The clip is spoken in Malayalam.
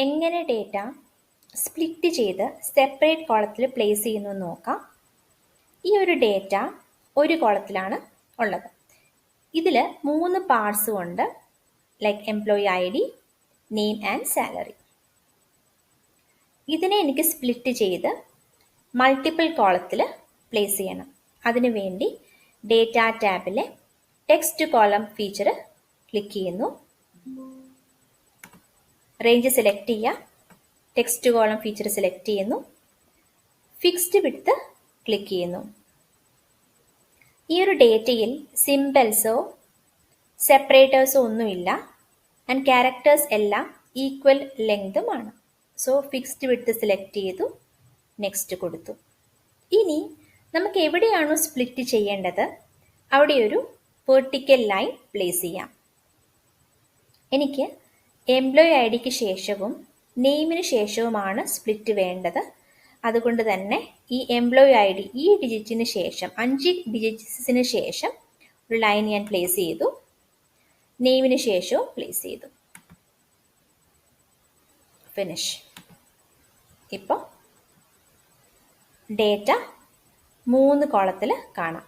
എങ്ങനെ ഡേറ്റ സ്പ്ലിറ്റ് ചെയ്ത് സെപ്പറേറ്റ് കോളത്തിൽ പ്ലേസ് ചെയ്യുന്നു എന്ന് നോക്കാം. ഈ ഒരു ഡേറ്റ ഒരു കോളത്തിലാണ് ഉള്ളത്. ഇതിൽ 3 പാർട്സും ഉണ്ട്, like employee I D, name and salary. ഇതിനെ എനിക്ക് സ്പ്ലിറ്റ് ചെയ്ത് മൾട്ടിപ്പിൾ കോളത്തിൽ പ്ലേസ് ചെയ്യണം. അതിനു വേണ്ടി ഡേറ്റ ടാബിലെ ടെക്സ്റ്റ് കോളം ഫീച്ചർ ക്ലിക്ക് ചെയ്യുന്നു. റേഞ്ച് സെലക്ട് ചെയ്യുക, ടെക്സ്റ്റ് കോളം ഫീച്ചർ സെലക്ട് ചെയ്യുന്നു, ഫിക്സ്ഡ് വിഡ്ത്ത് ക്ലിക്ക് ചെയ്യുന്നു. ഈ ഒരു ഡേറ്റയിൽ സിംബൽസോ സെപ്പറേറ്റേഴ്സോ ഒന്നുമില്ല ആൻഡ് ക്യാരക്ടേഴ്സ് എല്ലാം ഈക്വൽ ലെങ്തുമാണ്. സോ ഫിക്സ്ഡ് വിഡ്ത്ത് സെലക്ട് ചെയ്തു, നെക്സ്റ്റ് കൊടുത്തു. ഇനി നമുക്ക് എവിടെയാണോ സ്പ്ലിറ്റ് ചെയ്യേണ്ടത് അവിടെ ഒരു വെർട്ടിക്കൽ ലൈൻ പ്ലേസ് ചെയ്യാം. എനിക്ക് എംപ്ലോയി ഐ ഡിക്ക് ശേഷവും നെയിമിന് ശേഷവുമാണ് സ്പ്ലിറ്റ് വേണ്ടത്. അതുകൊണ്ട് തന്നെ ഈ എംപ്ലോയി ഐ ഡി ഈ ഡിജിറ്റിന് ശേഷം 5 ഡിജിറ്റ്സിന് ശേഷം ഒരു ലൈൻ ഞാൻ പ്ലേസ് ചെയ്തു, നെയിമിന് ശേഷവും പ്ലേസ് ചെയ്തു. ഫിനിഷ്. ഇപ്പോൾ ഡേറ്റ 3 കോളത്തിൽ കാണാം.